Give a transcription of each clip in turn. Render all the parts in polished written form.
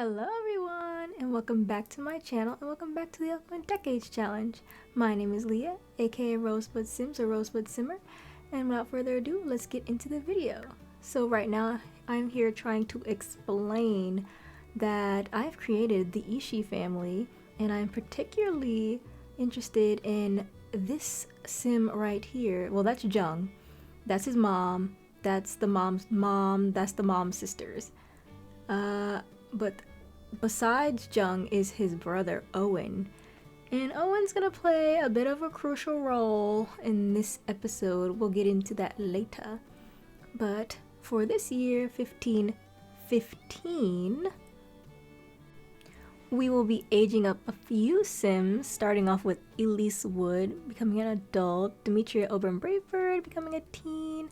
Hello everyone, and welcome back to my channel, and welcome back to the Ultimate Decades Challenge. My name is Leah, aka RoseBud Sims or RoseBud Simmer, and without further ado, let's get into the video. So right now, I'm here trying to explain that I've created the Ishii family, and I'm particularly interested in this sim right here. Well, that's Jung. That's his mom. That's the mom's mom. That's the mom's sisters. But besides Jung is his brother Owen. And Owen's gonna play a bit of a crucial role in this episode. We'll get into that later. But for this year, 1515, we will be aging up a few Sims, starting off with Elise Wood becoming an adult, Demetria Oberon Bravebird becoming a teen,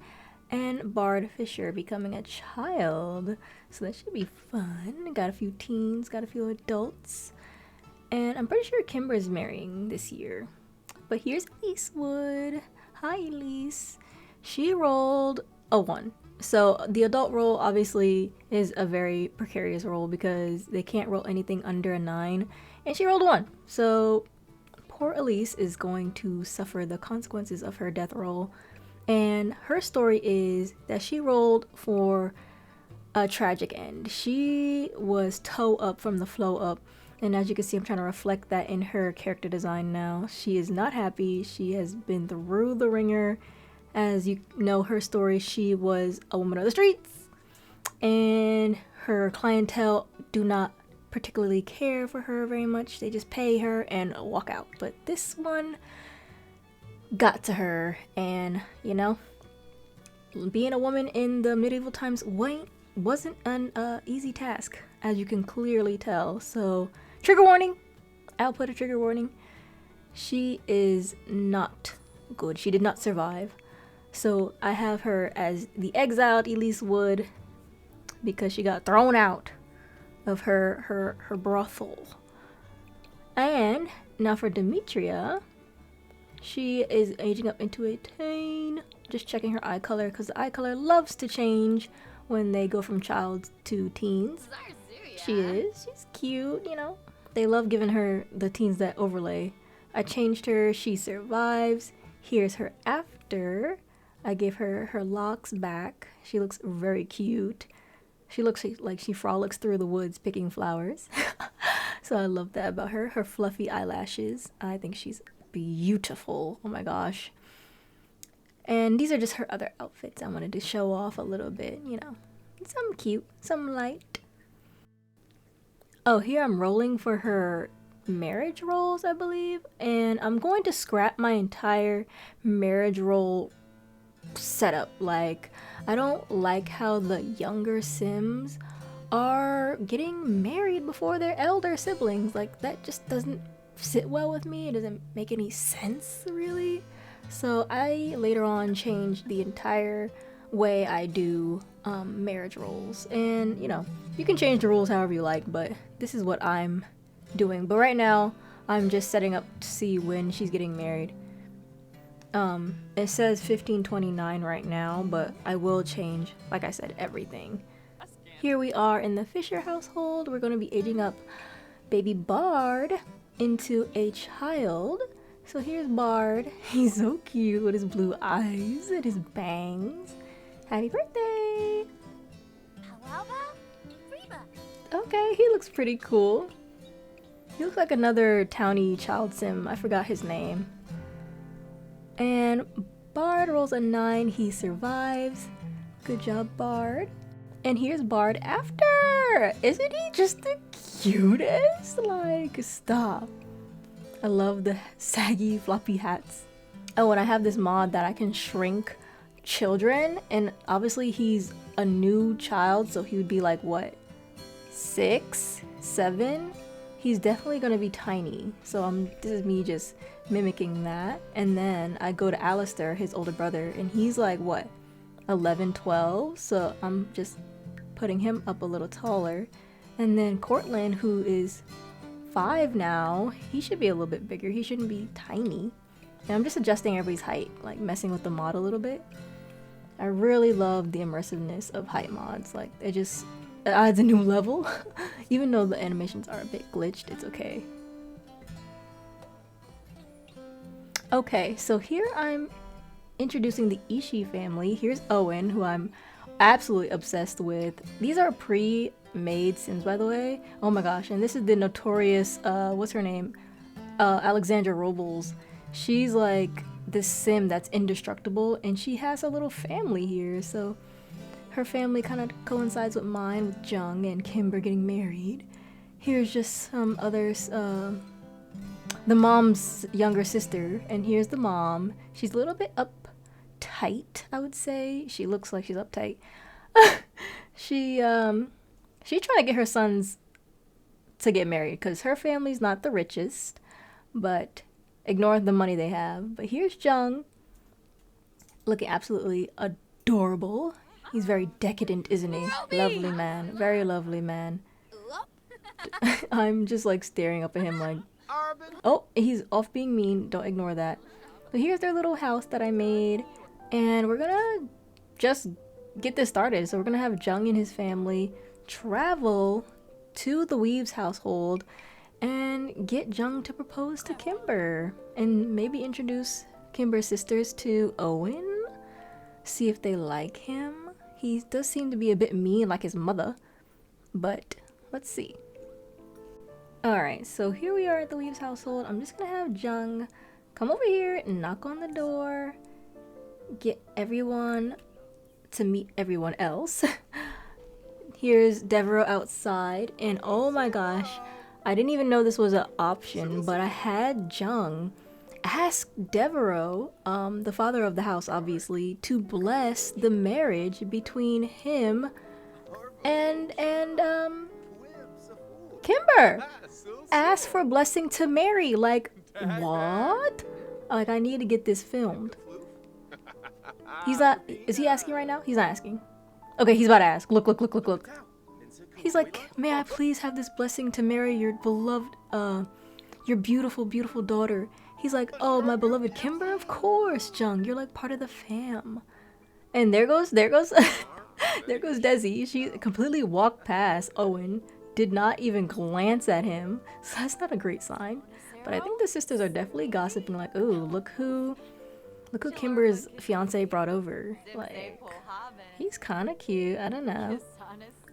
and Bard Fisher becoming a child. So that should be fun. Got a few teens, got a few adults. And I'm pretty sure Kimber's marrying this year. But here's Elise Wood. Hi, Elise. She rolled a 1. So the adult role obviously is a very precarious role because they can't roll anything under a 9. And she rolled a 1. So poor Elise is going to suffer the consequences of her death roll. And her story is that she rolled for a tragic end. She was toe up from the flow up, and as you can see, I'm trying to reflect that in her character design now. She is not happy. She has been through the ringer. As you know her story, she was a woman of the streets, and her clientele do not particularly care for her very much. They just pay her and walk out. But this one got to her, and you know, being a woman in the medieval times wasn't an easy task, as you can clearly tell. So trigger warning, I'll put a trigger warning. She is not good. She did not survive. So I have her as the exiled Elise Wood because she got thrown out of her brothel. And now for Demetria, she is aging up into a teen. Just checking her eye color because the eye color loves to change when they go from child to teens. She's cute, you know. They love giving her the teens that overlay. I changed her. She survives. Here's her after. I gave her her locks back. She looks very cute. She looks like she frolics through the woods picking flowers. So I love that about her. Her fluffy eyelashes. I think she's beautiful. Oh my gosh. And these are just her other outfits I wanted to show off a little bit, you know. Some cute, some light. Oh, here I'm rolling for her marriage roles, I believe. And I'm going to scrap my entire marriage role setup. Like, I don't like how the younger Sims are getting married before their elder siblings. Like, that just doesn't sit well with me. It doesn't make any sense, really. So I later on changed the entire way I do marriage roles. And, you know, you can change the rules however you like, but this is what I'm doing. But right now, I'm just setting up to see when she's getting married. It says 1529 right now, but I will change, like I said, everything. Here we are in the Fisher household. We're going to be aging up baby Bard into a child. So here's Bard. He's so cute with his blue eyes and his bangs. Happy birthday! Okay, he looks pretty cool. He looks like another towny child sim. I forgot his name. And Bard rolls a 9. He survives. Good job, Bard. And here's Bard after! Isn't he just the cutest? Like, stop. I love the saggy, floppy hats. Oh, and I have this mod that I can shrink children. And obviously he's a new child, so he would be like, what? 6? 7? He's definitely gonna be tiny. So this is me just mimicking that. And then I go to Alistair, his older brother, and he's like, what? 11, 12? So I'm just putting him up a little taller. And then Cortland, who is 5 now, he should be a little bit bigger. He shouldn't be tiny. And I'm just adjusting everybody's height, like messing with the mod a little bit. I really love the immersiveness of height mods. Like, it just It adds a new level. Even though the animations are a bit glitched, it's okay. Okay, so here I'm introducing the Ishii family. Here's Owen, who I'm absolutely obsessed with. These are pre-made Sims, by the way. Oh my gosh, and this is the notorious, what's her name? Alexandra Robles. She's like this Sim that's indestructible, and she has a little family here, so her family kind of coincides with mine, with Jung and Kimber getting married. Here's just some others, the mom's younger sister, and here's the mom. She's a little bit uptight, I would say. She looks like she's uptight. She's trying to get her sons to get married because her family's not the richest, but ignore the money they have. But here's Jung, looking absolutely adorable. He's very decadent, isn't he? Lovely man, very lovely man. I'm just like staring up at him like, oh, he's off being mean. Don't ignore that. But here's their little house that I made, and we're gonna just get this started. So we're gonna have Jung and his family travel to the Weaves household and get Jung to propose to Kimber, and maybe introduce Kimber's sisters to Owen. See if they like him. He does seem to be a bit mean like his mother, but let's see. Alright, so here we are at the Weaves household. I'm just gonna have Jung come over here and knock on the door, get everyone to meet everyone else. Here's Devereaux outside, and oh my gosh, I didn't even know this was an option, but I had Jung ask Devereaux, the father of the house obviously, to bless the marriage between him and Kimber. Ask for blessing to marry. Like, what? Like, I need to get this filmed. He's not, is he asking right now? He's not asking. Okay, he's about to ask. Look. He's like, may I please have this blessing to marry your beloved, your beautiful, beautiful daughter. He's like, oh, my beloved Kimber? Of course, Jung. You're like part of the fam. And there goes, there goes Desi. She completely walked past Owen. Did not even glance at him. So that's not a great sign. But I think the sisters are definitely gossiping like, ooh, look who Kimber's fiance brought over. Like, he's kind of cute. I don't know.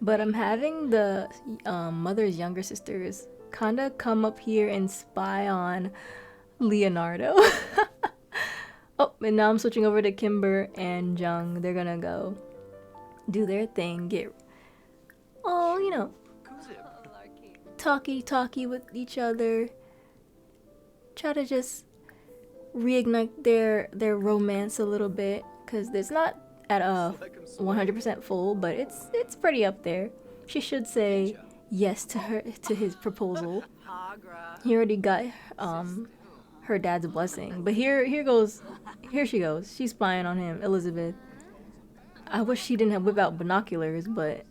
But I'm having the mother's younger sisters kind of come up here and spy on Leonardo. Oh, and now I'm switching over to Kimber and Jung. They're gonna go do their thing, get, oh, you know, talky with each other. Try to just reignite their romance a little bit, because it's not at a 100% full, but it's pretty up there. She should say yes to his proposal. He already got her dad's blessing, but here she goes. She's spying on him, Elizabeth. I wish she didn't have whip out binoculars, but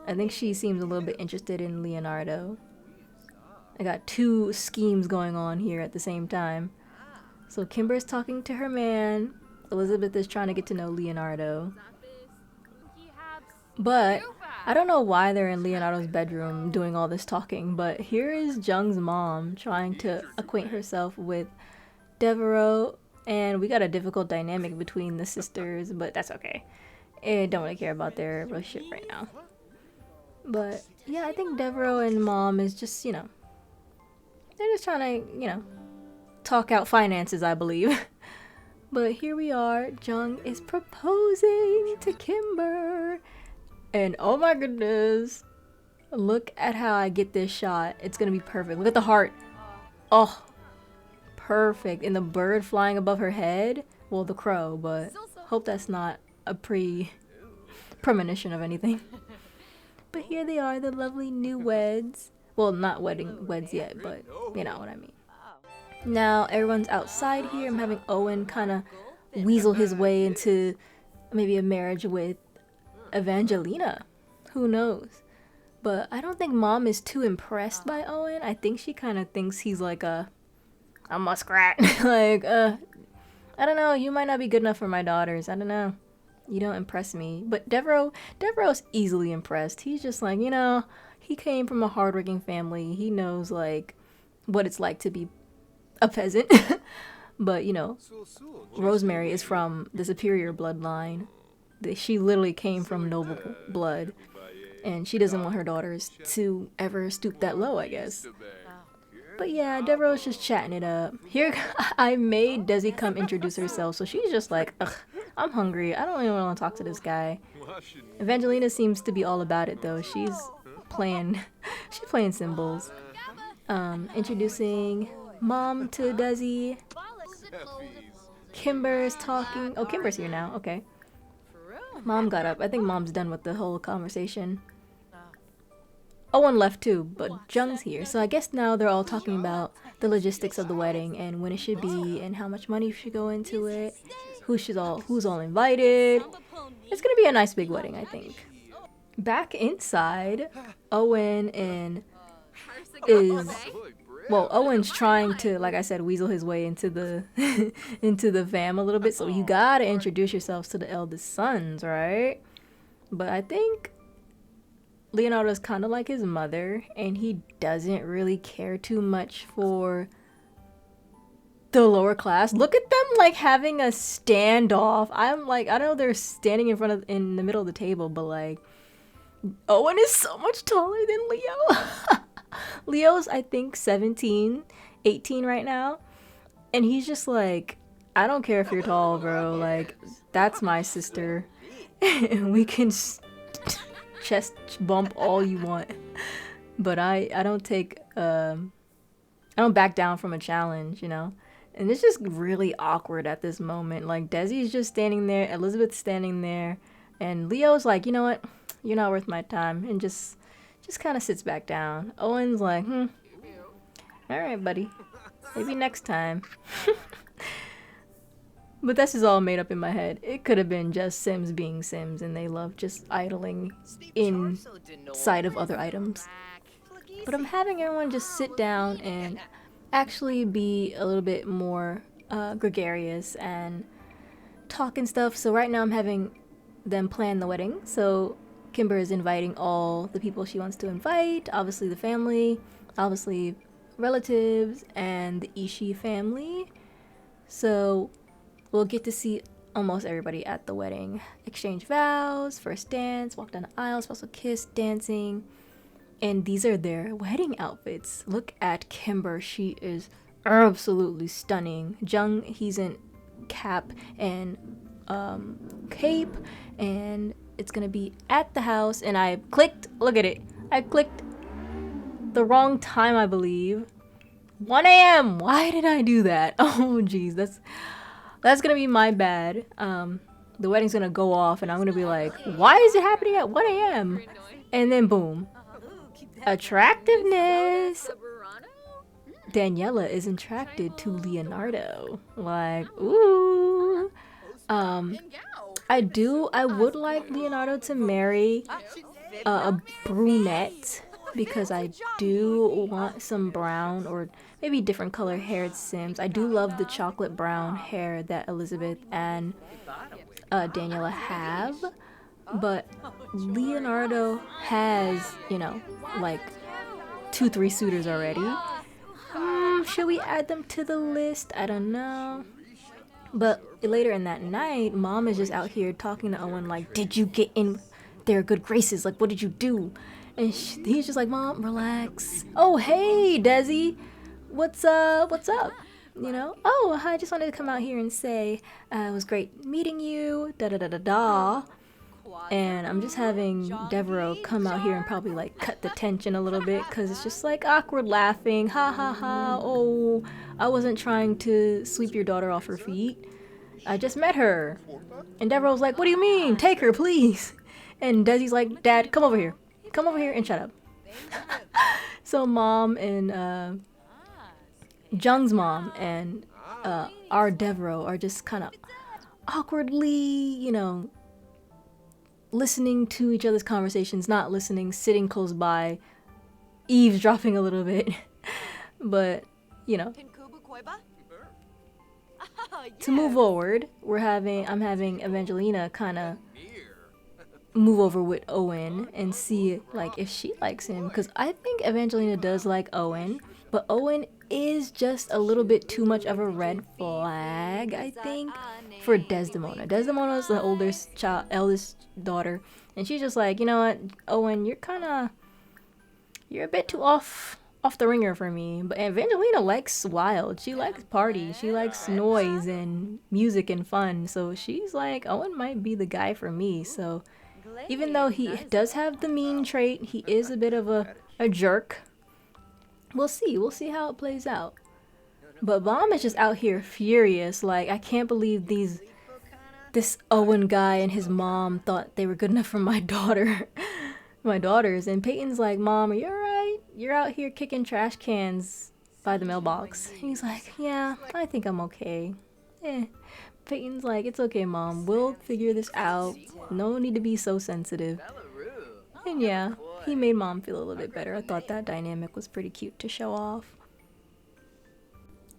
I think she seems a little bit interested in Leonardo. I got two schemes going on here at the same time. So Kimber's talking to her man. Elizabeth is trying to get to know Leonardo. But I don't know why they're in Leonardo's bedroom doing all this talking, but here is Jung's mom trying to acquaint herself with Devereaux, and we got a difficult dynamic between the sisters, but that's okay. I don't really care about their relationship right now. But yeah, I think Devereaux and mom is just, you know, they're just trying to, you know, talk out finances, I believe. But here we are. Jung is proposing to Kimber. And oh my goodness. Look at how I get this shot. It's gonna be perfect. Look at the heart. Oh, perfect. And the bird flying above her head. Well, the crow, but hope that's not a premonition of anything. But here they are, the lovely new weds. Well, not weds yet, but you know what I mean. Now everyone's outside here. I'm having Owen kind of weasel his way into maybe a marriage with Evangelina. Who knows? But I don't think mom is too impressed by Owen. I think she kind of thinks he's like a muskrat. Like, I don't know. You might not be good enough for my daughters. I don't know. You don't impress me. But Devereaux's easily impressed. He's just like, he came from a hardworking family. He knows like what it's like to be a peasant. But Rosemary is from the superior bloodline. She literally came from noble blood, and she doesn't want her daughters to ever stoop that low, I guess. But yeah, Devereaux's just chatting it up. Here, I made Desi come introduce herself, so she's just like, ugh, I'm hungry. I don't even want to talk to this guy. Evangelina seems to be all about it though. She's playing symbols. Introducing Mom to Desi. Kimber's talking. Oh, Kimber's here now. Okay. Mom got up. I think Mom's done with the whole conversation. Owen left too, but Jung's here. So I guess now they're all talking about the logistics of the wedding and when it should be and how much money should go into it. Who's all invited. It's gonna be a nice big wedding, I think. Back inside, Owen's trying to, like I said, weasel his way into the into the fam a little bit. So you gotta introduce yourselves to the eldest sons, right? But I think Leonardo's kind of like his mother, and he doesn't really care too much for the lower class. Look at them like having a standoff. I'm like, I know they're standing in the middle of the table, but like, Owen is so much taller than Leo. Leo's, I think, 17, 18 right now, and he's just like, I don't care if you're tall, bro. Like, that's my sister, and we can chest bump all you want, but I don't take I don't back down from a challenge, and it's just really awkward at this moment. Like, Desi's just standing there, Elizabeth's standing there, and Leo's like, you know what, you're not worth my time, and just kind of sits back down. Owen's like, all right, buddy, maybe next time. But this is all made up in my head. It could have been just Sims being Sims, and they love just idling inside of other items. But I'm having everyone just sit down and actually be a little bit more gregarious and talk and stuff. So right now I'm having them plan the wedding. So Kimber is inviting all the people she wants to invite. Obviously the family, obviously relatives, and the Ishii family. So we'll get to see almost everybody at the wedding. Exchange vows, first dance, walk down the aisle, special kiss, dancing. And these are their wedding outfits. Look at Kimber. She is absolutely stunning. Jung, he's in cap and cape. And it's going to be at the house. And I clicked, look at it. I clicked the wrong time, I believe. 1 a.m. Why did I do that? Oh, geez. That's gonna be my bad. The wedding's gonna go off and I'm gonna be like, why is it happening at 1 a.m.? And then boom. Attractiveness. Daniela is attracted to Leonardo. Like, ooh. I would like Leonardo to marry a brunette, because I do want some brown or maybe different color haired Sims. I do love the chocolate brown hair that Elizabeth and Daniela have, but Leonardo has, like 2-3 suitors already. Should we add them to the list? I don't know. But later in that night, Mom is just out here talking to Owen like, did you get in their good graces? Like, what did you do? And he's just like, Mom, relax. Oh, hey, Desi. What's up? Oh, I just wanted to come out here and say it was great meeting you. Da-da-da-da-da. And I'm just having Devereaux come out here and probably, like, cut the tension a little bit, because it's just, like, awkward laughing. Ha, ha, ha. Oh, I wasn't trying to sweep your daughter off her feet. I just met her. And Devereaux's like, what do you mean? Take her, please. And Desi's like, Dad, come over here. Come over here and shut up. So Mom and Jung's mom and our Devereaux are just kind of awkwardly, listening to each other's conversations, not listening, sitting close by, eavesdropping a little bit. But, to move forward, I'm having Evangelina kind of move over with Owen and see like if she likes him, because I think Evangelina does like Owen, but Owen is just a little bit too much of a red flag, I think, for Desdemona. Desdemona's the eldest daughter, and she's just like, you know what, Owen, you're a bit too off the ringer for me. But Evangelina likes wild. She likes party. She likes noise and music and fun. So she's like, Owen might be the guy for me. So even though he does have the mean trait, he is a bit of a jerk. We'll see. We'll see how it plays out. But Mom is just out here furious. Like, I can't believe this Owen guy and his mom thought they were good enough for my daughter. My daughters. And Peyton's like, Mom, are you alright? You're out here kicking trash cans by the mailbox. He's like, yeah, I think I'm okay. Peyton's like, it's okay, Mom. We'll figure this out. No need to be so sensitive. And yeah, he made Mom feel a little bit better. I thought that dynamic was pretty cute to show off.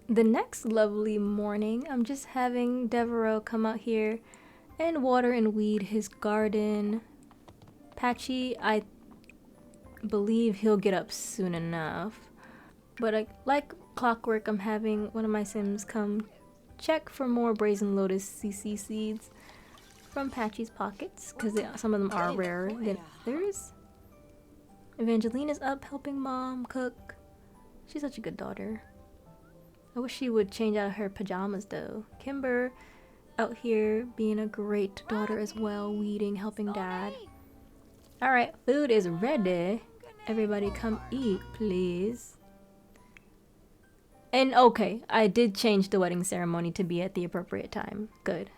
The next lovely morning, I'm just having Devereaux come out here and water and weed his garden. Patchy, I believe he'll get up soon enough. But like clockwork, I'm having one of my Sims come check for more Brazen Lotus CC seeds from Patchy's pockets, because some of them are rarer than others. Evangelina's up helping Mom cook. She's such a good daughter. I wish she would change out of her pajamas though. Kimber out here being a great daughter as well, weeding, helping Dad. Alright, food is ready. Everybody come eat, please. And okay, I did change the wedding ceremony to be at the appropriate time. Good.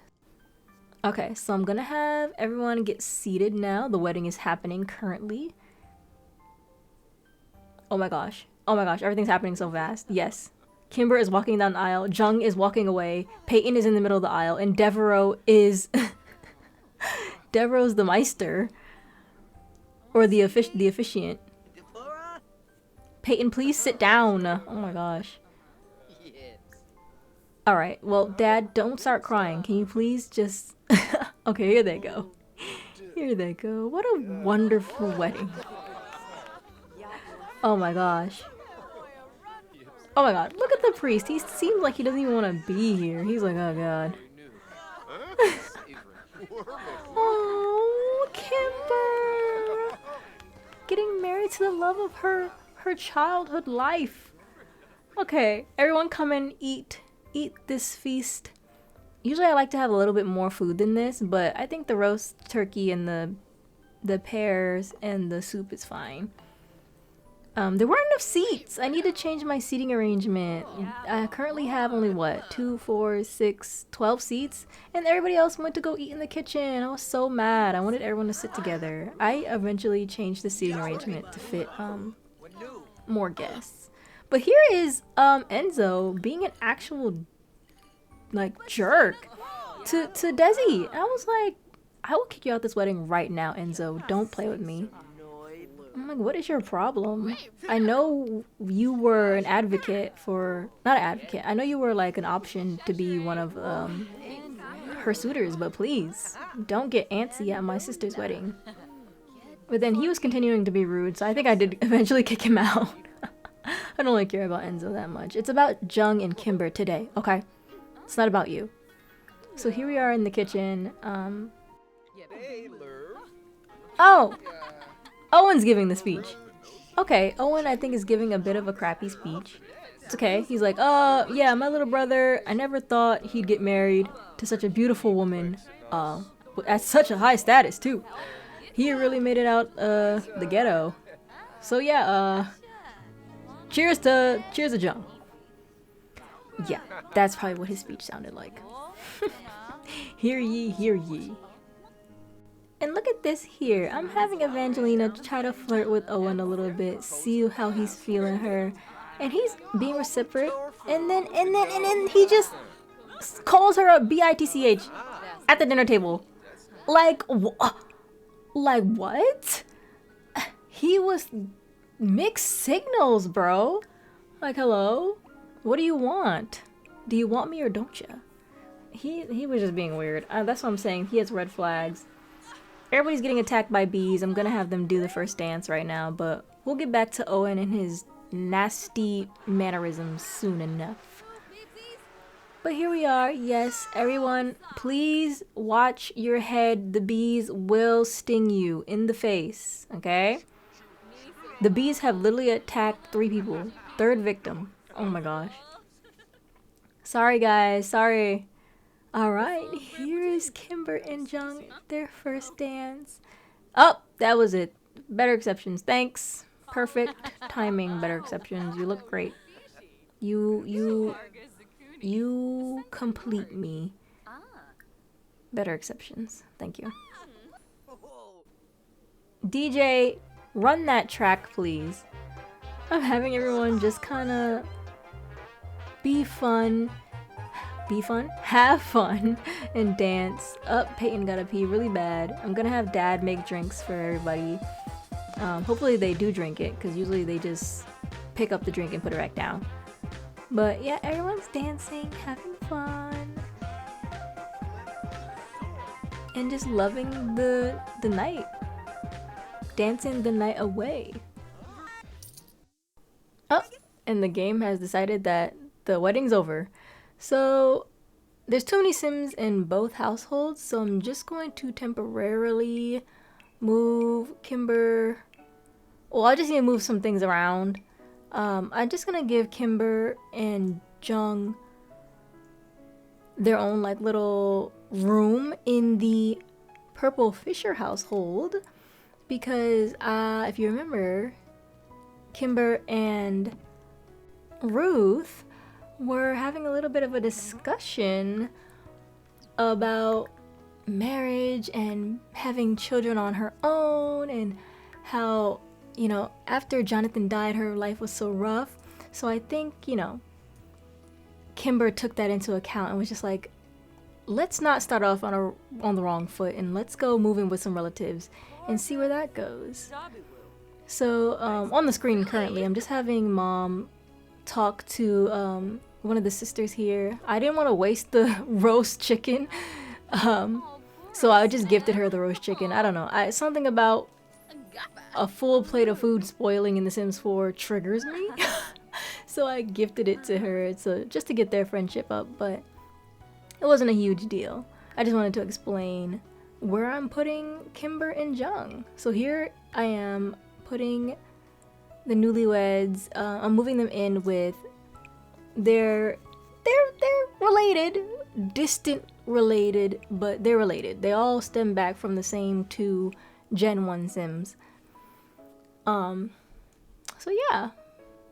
Okay, so I'm gonna have everyone get seated now. The wedding is happening currently. Oh my gosh, everything's happening so fast. Yes. Kimber is walking down the aisle, Jung is walking away, Peyton is in the middle of the aisle, and Devereaux is... Devereaux's the Meister. Or the officiant. Peyton, please sit down. Oh my gosh. Alright, well, Dad, don't start crying. Can you please just... Okay, here they go. Here they go. What a wonderful wedding. Oh my gosh. Oh my god, look at the priest. He seems like he doesn't even want to be here. He's like, oh god. Oh, Kimber! Getting married to the love of her childhood life. Okay, everyone come and eat this feast. Usually I like to have a little bit more food than this, but I think the roast turkey and the pears and the soup is fine. There weren't enough seats. I need to change my seating arrangement. I currently have only, what, 2, 4, 6, 12 seats? And everybody else went to go eat in the kitchen. I was so mad. I wanted everyone to sit together. I eventually changed the seating arrangement to fit more guests. But here is Enzo being an actual, like, jerk to Desi. I was like, I will kick you out this wedding right now, Enzo. Don't play with me. I'm like, what is your problem? I know you were an advocate for... Not an advocate. I know you were like an option to be one of her suitors, but please, don't get antsy at my sister's wedding. But then he was continuing to be rude, so I think I did eventually kick him out. I don't really care about Enzo that much. It's about Jung and Kimber today, okay? It's not about you. So here we are in the kitchen. Oh! Owen's giving the speech. Okay, Owen I think is giving a bit of a crappy speech. It's okay. He's like, yeah, my little brother, I never thought he'd get married to such a beautiful woman. At such a high status too. He really made it out the ghetto. So yeah, cheers to Jung. Yeah, that's probably what his speech sounded like. Hear ye, hear ye. And look at this here. I'm having Evangelina try to flirt with Owen a little bit, see how he's feeling her, and he's being reciprocal. And then he just calls her a bitch at the dinner table. Like what? He was mixed signals, bro. Like, hello? What do you want? Do you want me or don't you? he was just being weird. That's what I'm saying. He has red flags. Everybody's getting attacked by bees. I'm gonna have them do the first dance right now, but we'll get back to Owen and his nasty mannerisms soon enough. But here we are. Yes, everyone, please watch your head. The bees will sting you in the face, okay? The bees have literally attacked 3 people. 3rd victim. Oh my gosh. Sorry, guys. Sorry. Alright, here is Kimber and Jung, their first dance. Oh, that was it. Better exceptions. Thanks. Perfect timing, better exceptions. You look great. You complete me. Better exceptions. Thank you. DJ, run that track, please. I'm having everyone just kind of be fun, have fun, and dance. Peyton gotta pee really bad. I'm gonna have Dad make drinks for everybody. Hopefully they do drink it, because usually they just pick up the drink and put it back down. But yeah, everyone's dancing, having fun, and just loving the night. Dancing the night away. Oh, and the game has decided that the wedding's over. So there's too many Sims in both households, so I'm just going to temporarily move Kimber. Well, I just need to move some things around. I'm just gonna give Kimber and Jung their own like little room in the Purple Fisher household, because if you remember, Kimber and Ruth were having a little bit of a discussion about marriage and having children on her own, and how, you know, after Jonathan died, her life was so rough. So I think, you know, Kimber took that into account and was just like, let's not start off on the wrong foot, and let's go move in with some relatives and see where that goes. So on the screen currently, I'm just having Mom talk to one of the sisters here. I didn't want to waste the roast chicken, so I just gifted her the roast chicken. I don't know. Something about a full plate of food spoiling in The Sims 4 triggers me. So I gifted it to her, just to get their friendship up, but it wasn't a huge deal. I just wanted to explain where I'm putting Kimber and Jung. So here I am putting the newlyweds. I'm moving them in with they're related, distant related, but they're related. They all stem back from the same 2 Gen 1 Sims. So yeah,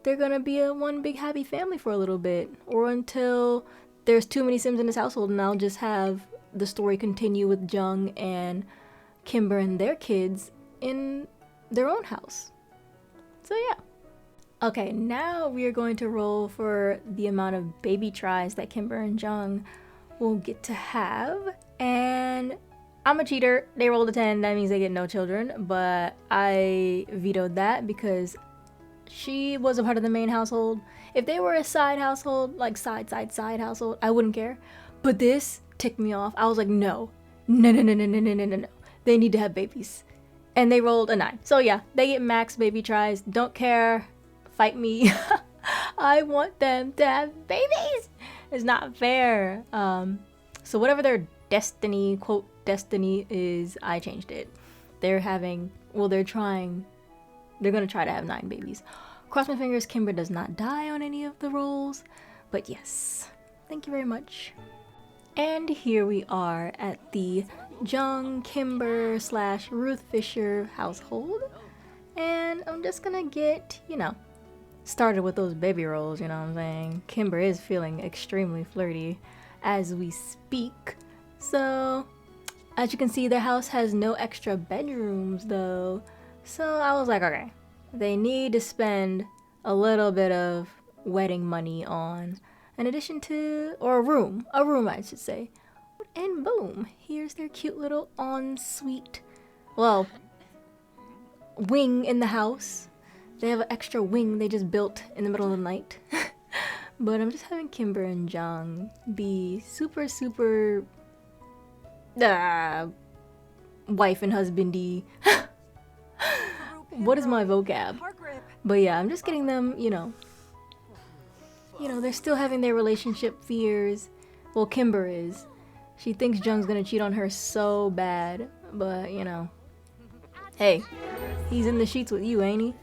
they're gonna be one big happy family for a little bit, or until there's too many Sims in this household, and I'll just have the story continue with Jung and Kimber and their kids in their own house. So yeah. Okay, now we are going to roll for the amount of baby tries that Kimber and Jung will get to have. And I'm a cheater. They rolled a 10. That means they get no children. But I vetoed that because she was a part of the main household. If they were a side household, like side household, I wouldn't care. But this ticked me off. I was like, no. They need to have babies. And they rolled a 9. So yeah, they get max baby tries. Don't care. Fight me. I want them to have babies. It's not fair. So whatever their destiny, quote, destiny is, I changed it. They're gonna try to have 9 babies. Cross my fingers Kimber does not die on any of the rolls. But yes, thank you very much. And here we are at the Jung, Kimber / Ruth Fisher household. And I'm just gonna get, started with those baby rolls, you know what I'm saying? Kimber is feeling extremely flirty as we speak. So, as you can see, their house has no extra bedrooms though. So I was like, okay, they need to spend a little bit of wedding money on an addition to, or a room I should say. And boom, here's their cute little ensuite, well, wing in the house. They have an extra wing they just built in the middle of the night. But I'm just having Kimber and Jung be super, super wife and husbandy. What is my vocab? But yeah, I'm just getting them, they're still having their relationship fears. Well, Kimber is. She thinks Jung's gonna cheat on her so bad, but hey, he's in the sheets with you, ain't he?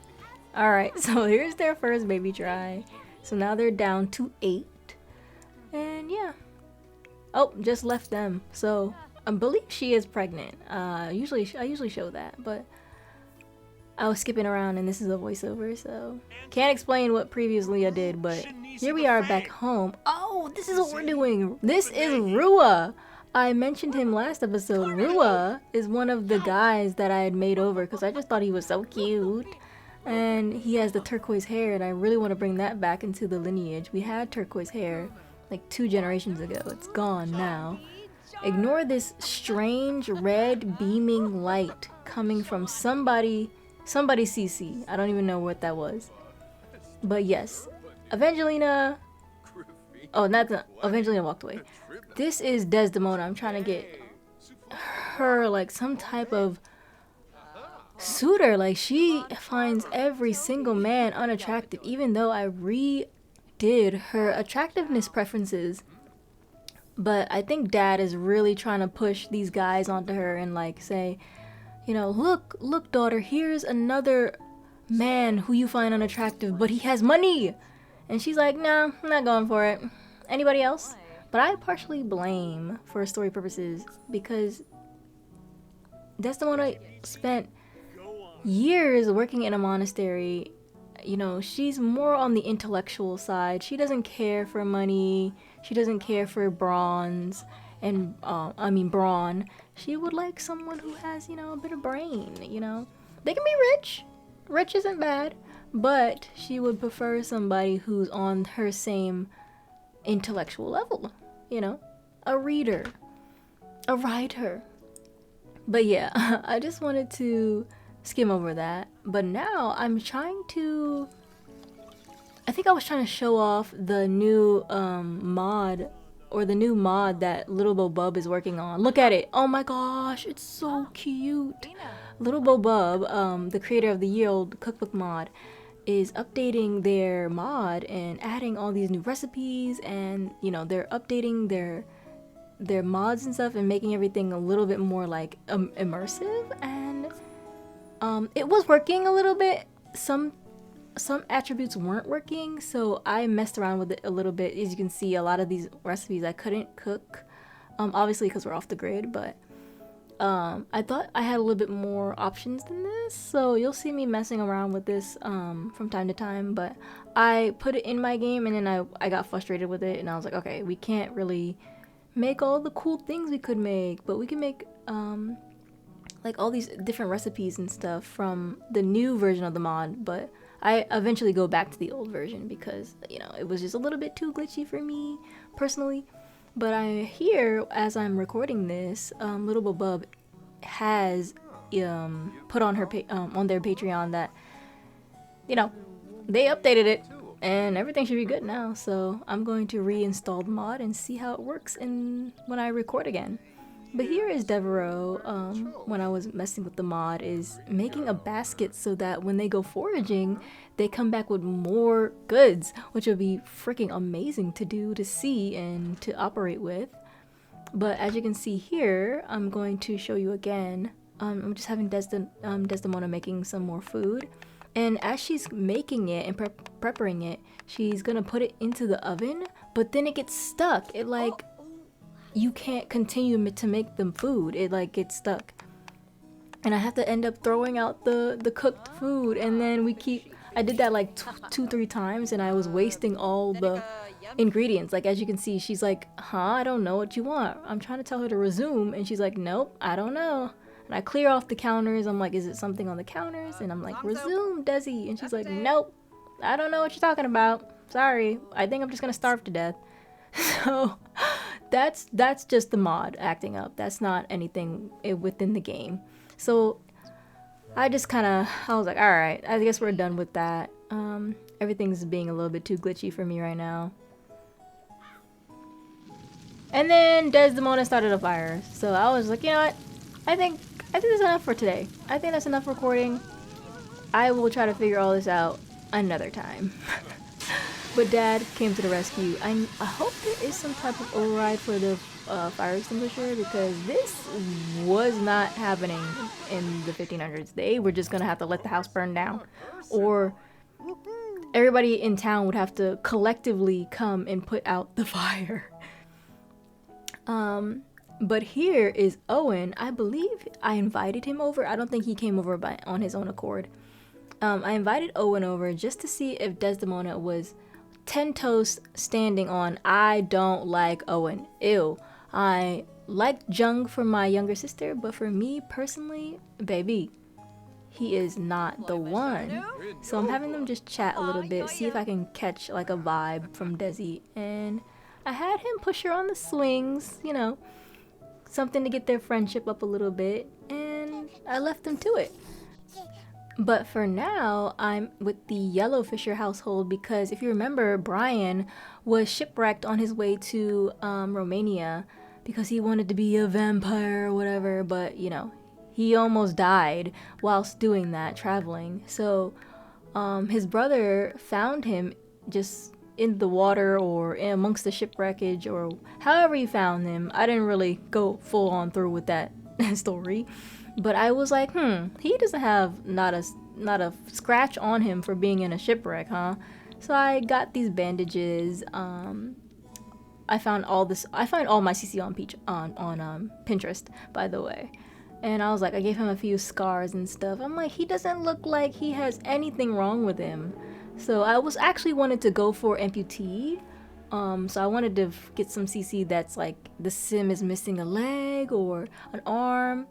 Alright, so here's their first baby try. So now they're down to 8. And yeah. Oh, just left them. So I believe she is pregnant. I usually show that, but I was skipping around and this is a voiceover, so can't explain what previously I did, but here we are back home. Oh, this is what we're doing. This is Rua. I mentioned him last episode. Rua is one of the guys that I had made over because I just thought he was so cute. And he has the turquoise hair, and I really want to bring that back into the lineage. We had turquoise hair like 2 generations ago. It's gone now. Ignore this strange red beaming light coming from somebody CC. I don't even know what that was. But yes, Evangelina. Oh, Evangelina walked away. This is Desdemona. I'm trying to get her like some type of suitor. Like, she finds every single man unattractive, even though I redid her attractiveness preferences. But I think Dad is really trying to push these guys onto her and like say, look daughter, here's another man who you find unattractive, but he has money. And she's like, nah, I'm not going for it. Anybody else? But I partially blame, for story purposes, because Desdemona spent years working in a monastery. She's more on the intellectual side. She doesn't care for money. She doesn't care for brawn. She would like someone who has, a bit of brain, They can be rich. Rich isn't bad. But she would prefer somebody who's on her same intellectual level. A reader. A writer. But yeah, I just wanted to skim over that. But now I'm trying to... I think I was trying to show off the new mod, or the new mod that Little Bo Bub is working on. Look at it. Oh my gosh, it's so cute. Little Bo Bub, the creator of the year-old cookbook mod, is updating their mod and adding all these new recipes, and they're updating their mods and stuff and making everything a little bit more like immersive. And it was working a little bit. Some attributes weren't working, so I messed around with it a little bit. As you can see, a lot of these recipes I couldn't cook, obviously because we're off the grid, but I thought I had a little bit more options than this, so you'll see me messing around with this from time to time. But I put it in my game, and then I got frustrated with it, and I was like, okay, we can't really make all the cool things we could make, but we can make like all these different recipes and stuff from the new version of the mod. But I eventually go back to the old version because it was just a little bit too glitchy for me personally. But I hear, as I'm recording this, Little Bo Bub has put on her on their Patreon that they updated it and everything should be good now. So I'm going to reinstall the mod and see how it works when I record again. But here is Devereaux, when I was messing with the mod, is making a basket so that when they go foraging, they come back with more goods, which would be freaking amazing to do, to see, and to operate with. But as you can see here, I'm going to show you again. I'm just having Desdemona making some more food. And as she's making it and preparing it, she's gonna put it into the oven, but then it gets stuck. It like... you can't continue to make them food. It like gets stuck, and I have to end up throwing out the cooked food. And then I did that like 2-3 times, and I was wasting all the ingredients. Like, as you can see, she's like, I don't know what you want. I'm trying to tell her to resume, and she's like, nope, I don't know. And I clear off the counters. I'm like, is it something on the counters? And I'm like, resume, Desi. And she's like, nope, I don't know what you're talking about. Sorry, I think I'm just gonna starve to death. So that's just the mod acting up. That's not anything within the game. So I was like, all right, I guess we're done with that. Everything's being a little bit too glitchy for me right now. And then Desdemona started a fire. So I was like, you know what? I think that's enough for today. I think that's enough recording. I will try to figure all this out another time. But Dad came to the rescue. I hope there is some type of override for the fire extinguisher, because this was not happening in the 1500s. They were just gonna have to let the house burn down, or everybody in town would have to collectively come and put out the fire. But here is Owen. I believe I invited him over. I don't think he came over on his own accord. I invited Owen over just to see if Desdemona was 10 toes standing on I don't like Owen. Ew. I like Jung for my younger sister, but for me personally, baby, he is not the one. So I'm having them just chat a little bit, see if I can catch like a vibe from Desi. And I had him push her on the swings, you know, something to get their friendship up a little bit, and I left them to it. But for now, I'm with the Yellow Fisher household because if you remember, Brian was shipwrecked on his way to Romania because he wanted to be a vampire or whatever, but you know, he almost died whilst doing that, traveling. So his brother found him just in the water or in amongst the shipwreckage or however he found him. I didn't really go full on through with that story. But I was like, he doesn't have not a scratch on him for being in a shipwreck, huh? So I got these bandages. I found all my CC on Pinterest, by the way. And I was like, I gave him a few scars and stuff. I'm like, he doesn't look like he has anything wrong with him. So I was actually wanted to go for amputee. So I wanted to get some CC that's like the sim is missing a leg or an arm.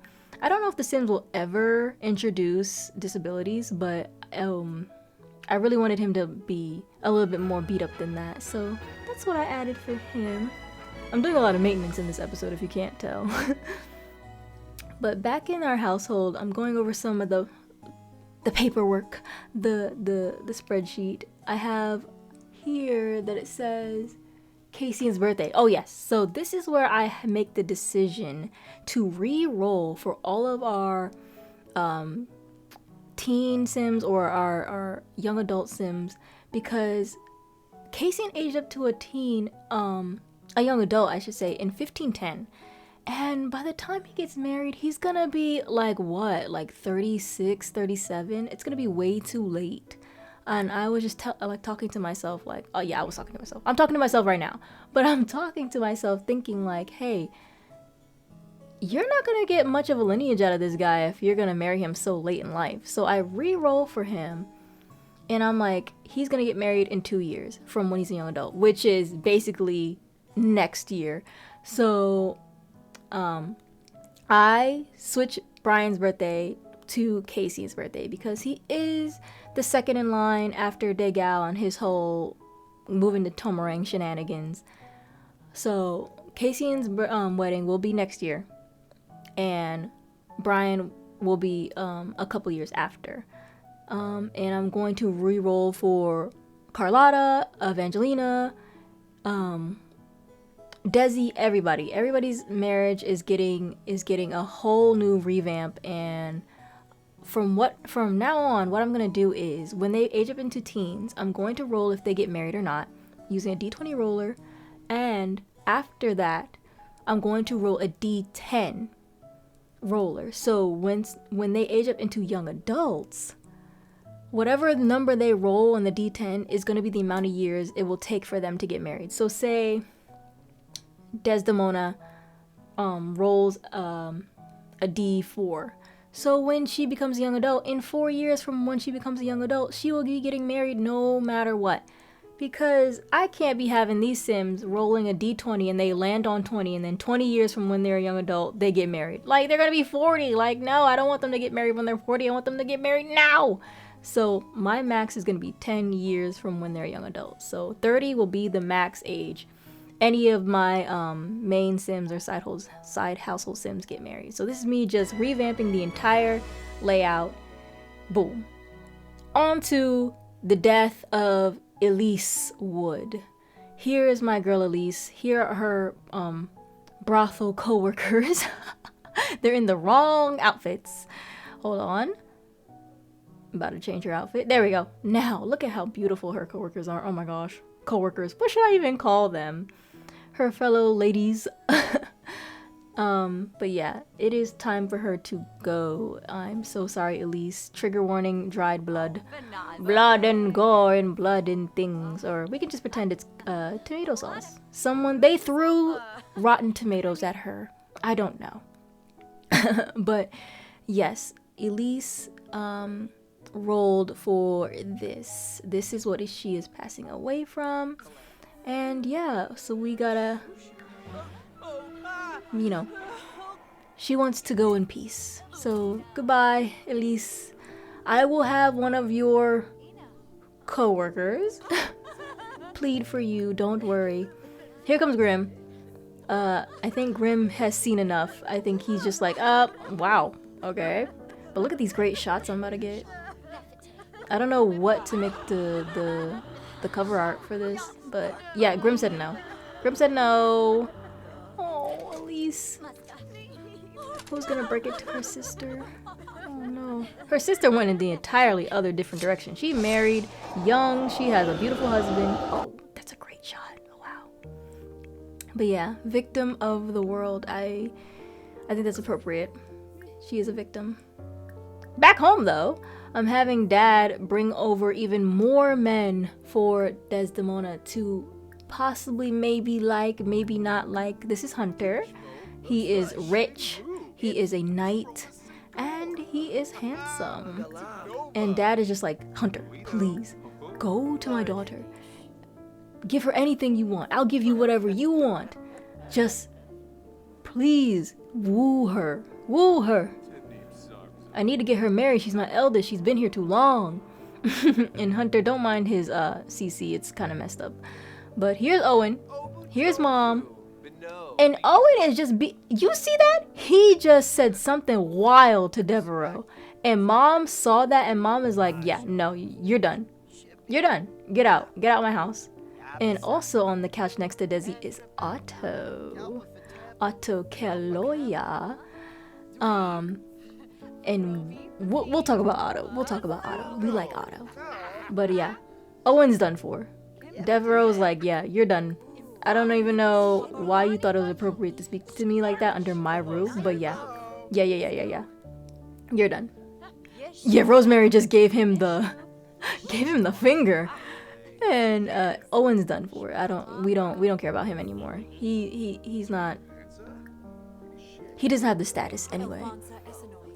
I don't know if the Sims will ever introduce disabilities, but I really wanted him to be a little bit more beat up than that. So that's what I added for him. I'm doing a lot of maintenance in this episode if you can't tell. But back in our household, I'm going over some of the paperwork, the spreadsheet. I have here that it says Casey's birthday. Oh yes, so this is where I make the decision to re-roll for all of our teen sims or our young adult sims, because Casey aged up to a young adult I should say, in 1510, and by the time he gets married he's gonna be like 36, 37. It's gonna be way too late. And I was just talking to myself like, oh yeah, I was talking to myself. I'm talking to myself right now. But I'm talking to myself thinking like, hey, you're not going to get much of a lineage out of this guy if you're going to marry him so late in life. So I re-roll for him. And I'm like, he's going to get married in 2 years from when he's a young adult, which is basically next year. So I switch Brian's birthday to Casey's birthday because he is the second in line after Degal and his whole moving to Tomarang shenanigans. So Casey's wedding will be next year, and Brian will be a couple years after. And I'm going to re-roll for Carlotta, Evangelina, Desi, everybody. Everybody's marriage is getting a whole new revamp, and from now on, what I'm going to do is when they age up into teens, I'm going to roll if they get married or not using a D20 roller, and after that, I'm going to roll a D10 roller. So when they age up into young adults, whatever number they roll on the D10 is going to be the amount of years it will take for them to get married. So say Desdemona rolls a D4. So when she becomes a young adult, in 4 years from when she becomes a young adult, she will be getting married no matter what. Because I can't be having these Sims rolling a D20 and they land on 20, and then 20 years from when they're a young adult, they get married. Like, they're going to be 40. Like, no, I don't want them to get married when they're 40. I want them to get married now. So my max is going to be 10 years from when they're a young adult. So 30 will be the max age any of my main Sims or side household Sims get married. So this is me just revamping the entire layout. Boom. On to the death of Elise Wood. Here is my girl Elise. Here are her brothel co-workers. They're in the wrong outfits. Hold on. I'm about to change her outfit. There we go. Now, look at how beautiful her co-workers are. Oh my gosh. Co-workers. What should I even call them? Her fellow ladies. But yeah, it is time for her to go. I'm so sorry, Elise. Trigger warning, dried blood. Blood and gore and blood and things. Or we can just pretend it's tomato sauce. They threw rotten tomatoes at her. I don't know. But yes, Elise rolled for this. This is what she is passing away from. And yeah, so we gotta, you know, she wants to go in peace. So goodbye, Elise. I will have one of your co-workers plead for you. Don't worry. Here comes Grim. I think Grim has seen enough. I think he's just like, wow, okay. But look at these great shots I'm about to get. I don't know what to make the cover art for this, but yeah, Grim said no. Grim said no. Oh, Elise. Who's gonna break it to her sister? Oh no. Her sister went in the entirely other different direction. She married, young, she has a beautiful husband. Oh, that's a great shot. Oh, wow. But yeah, victim of the world. I think that's appropriate. She is a victim. Back home though, I'm having Dad bring over even more men for Desdemona to possibly maybe not like. This is Hunter. He is rich, he is a knight, and he is handsome. And Dad is just like, Hunter, please, go to my daughter. Give her anything you want. I'll give you whatever you want. Just, please, woo her. Woo her. I need to get her married. She's my eldest. She's been here too long. And Hunter, don't mind his CC. It's kind of messed up. But here's Owen. Here's Mom. And Owen is just you see that? He just said something wild to Devereaux. And Mom saw that, and Mom is like, yeah, no, you're done. You're done. Get out. Get out of my house. And also on the couch next to Desi is Otto. Otto Keloya. And we'll talk about Otto. We'll talk about Otto. We like Otto. But yeah, Owen's done for. Devereaux's like, yeah, you're done. I don't even know why you thought it was appropriate to speak to me like that under my roof, but yeah. Yeah. You're done. Yeah, Rosemary just gave him the finger. And Owen's done for. We don't care about him anymore. He's not. He doesn't have the status anyway.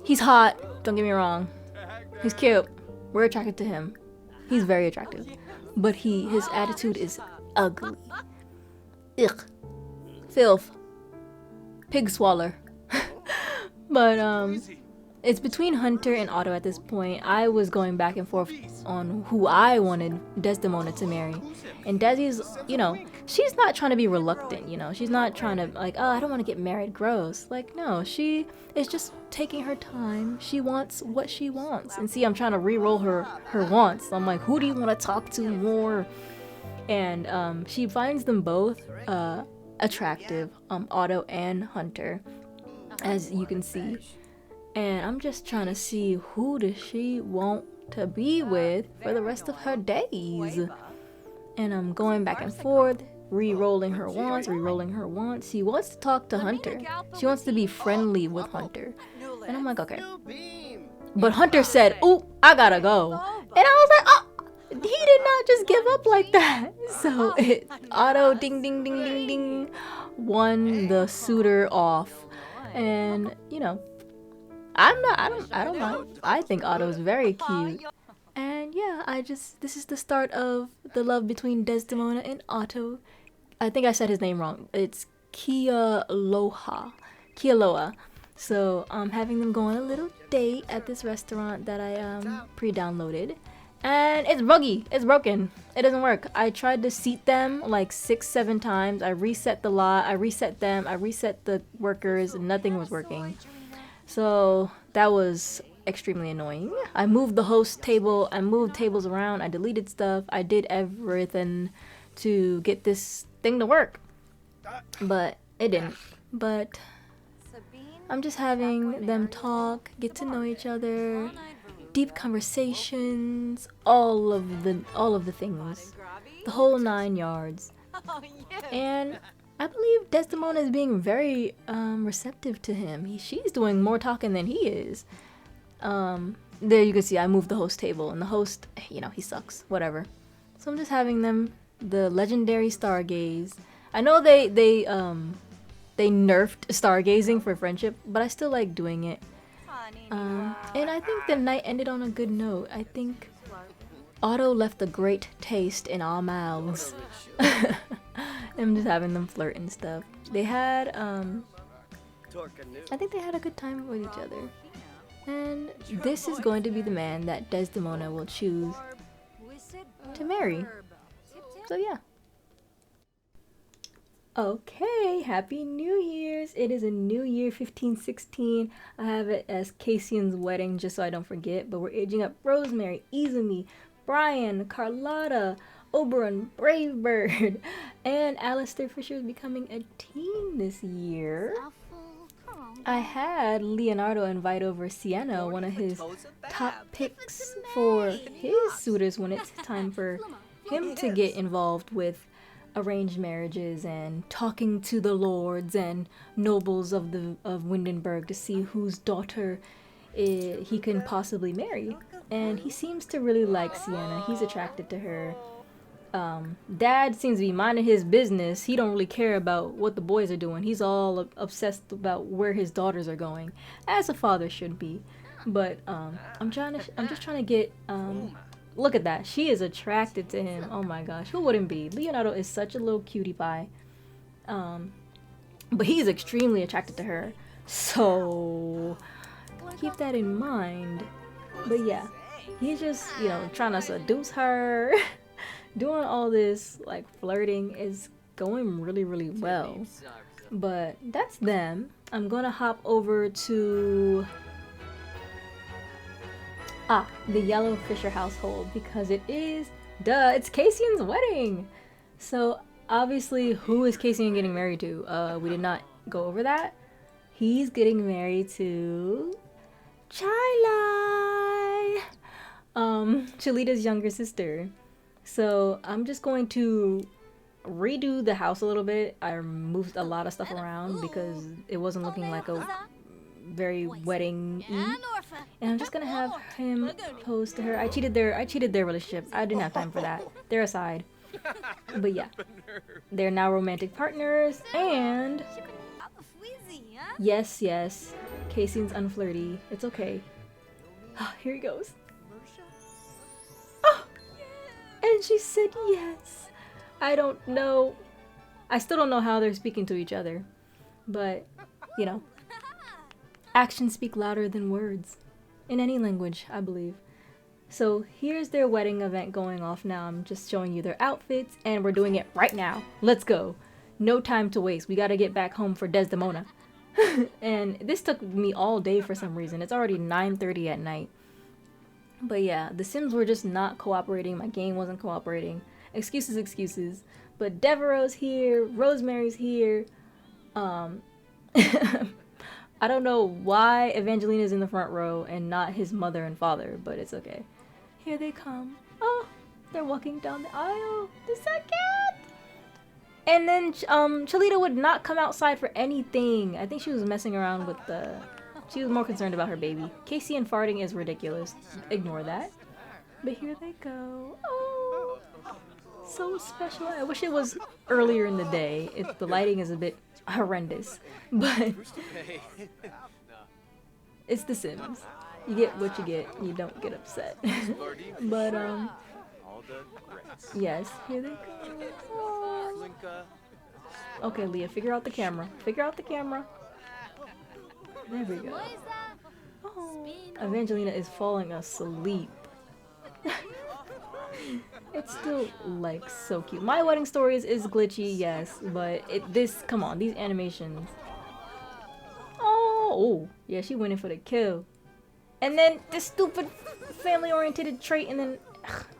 He's hot, don't get me wrong. He's cute. We're attracted to him. He's very attractive. But his attitude is ugly. Ugh. Filth. Pig swaller. But it's between Hunter and Otto at this point. I was going back and forth on who I wanted Desdemona to marry. And Desi's, she's not trying to be reluctant, She's not trying to like, oh, I don't want to get married, gross. Like, no, she is just taking her time. She wants what she wants. And see, I'm trying to re-roll her wants. I'm like, who do you want to talk to more? And she finds them both attractive, Otto and Hunter, as you can see. And I'm just trying to see who does she want to be with for the rest of her days. And I'm going back and forth, re-rolling her wants. She wants to talk to Hunter. She wants to be friendly with Hunter. And I'm like, okay. But Hunter said, oh, I gotta go. And I was like, oh, he did not just give up like that. So Otto, ding, ding, ding, ding, ding, won the suitor off. And, I don't mind. I think Otto's very cute. And yeah, this is the start of the love between Desdemona and Otto. I think I said his name wrong. It's Kealoha. So I'm having them go on a little date at this restaurant that I pre-downloaded. And it's buggy. It's broken. It doesn't work. I tried to seat them like 6-7 times. I reset the lot. I reset them. I reset the workers. And nothing was working. So that was extremely annoying. I moved the host table. I moved tables around. I deleted stuff. I did everything to get this thing to work. But it didn't. But I'm just having them talk, get to know each other, deep conversations, all of the things, the whole 9 yards. And I believe Desdemona is being very receptive to him. She's doing more talking than he is. There you can see I moved the host table, and the host, you know, he sucks. Whatever. So I'm just having them the legendary stargaze. I know they nerfed stargazing for friendship, but I still like doing it. And I think the night ended on a good note. I think Otto left a great taste in our mouths. I'm just having them flirt and stuff. They had, I think they had a good time with each other. And this is going to be the man that Desdemona will choose to marry. So yeah. Okay, Happy New Year's! It is a new year, 1516. I have it as Cassian's wedding, just so I don't forget. But we're aging up Rosemary, Izumi, Brian, Carlotta, Oberon, Bravebird, and Alistair Fisher is becoming a teen this year. I had Leonardo invite over Sienna, one of his top picks for his suitors when it's time for him to get involved with arranged marriages and talking to the lords and nobles of Windenburg to see whose daughter he can possibly marry. And he seems to really like Sienna. He's attracted to her. Dad seems to be minding his business. He don't really care about what the boys are doing. He's all obsessed about where his daughters are going, as a father should be. But I'm just trying to get look at that. She is attracted to him. Oh my gosh, who wouldn't be? Leonardo is such a little cutie pie. But he's extremely attracted to her. So keep that in mind. But yeah, he's just, you know, trying to seduce her. Doing all this, like, flirting is going really, really well. But that's them. I'm gonna hop over to the Yellow Fisher household, because it's Cassian's wedding. So obviously, who is Cassian getting married to? We did not go over that. He's getting married to Chilai, Chalita's younger sister. So I'm just going to redo the house a little bit. I moved a lot of stuff around because it wasn't looking like a very wedding-y. And I'm just gonna have him propose to her. I cheated their relationship. I didn't have time for that. They're aside. But yeah, they're now romantic partners. And yes, Cassian's unflirty. It's okay. Here he goes. And she said yes. I don't know. I still don't know how they're speaking to each other. But, you know, actions speak louder than words. In any language, I believe. So here's their wedding event going off now. I'm just showing you their outfits, and we're doing it right now. Let's go. No time to waste. We gotta get back home for Desdemona. And this took me all day for some reason. It's already 9:30 at night. But yeah, the Sims were just not cooperating. My game wasn't cooperating. Excuses. But Devereaux's here. Rosemary's here. I don't know why Evangelina's in the front row and not his mother and father, but it's okay. Here they come. Oh, they're walking down the aisle. The second. And then Chalita would not come outside for anything. I think she was messing around with she was more concerned about her baby. Cassian farting is ridiculous. Ignore that. But here they go. Oh, so special. I wish it was earlier in the day. The lighting is a bit horrendous. But it's The Sims. You get what you get. You don't get upset. But, yes. Here they go. Oh. Okay, Leah, figure out the camera. There we go. Oh, Evangelina is falling asleep. It's still, like, so cute. My Wedding Stories is glitchy, yes, but come on, these animations. Oh, yeah, she went in for the kill. And then this stupid family-oriented trait, and then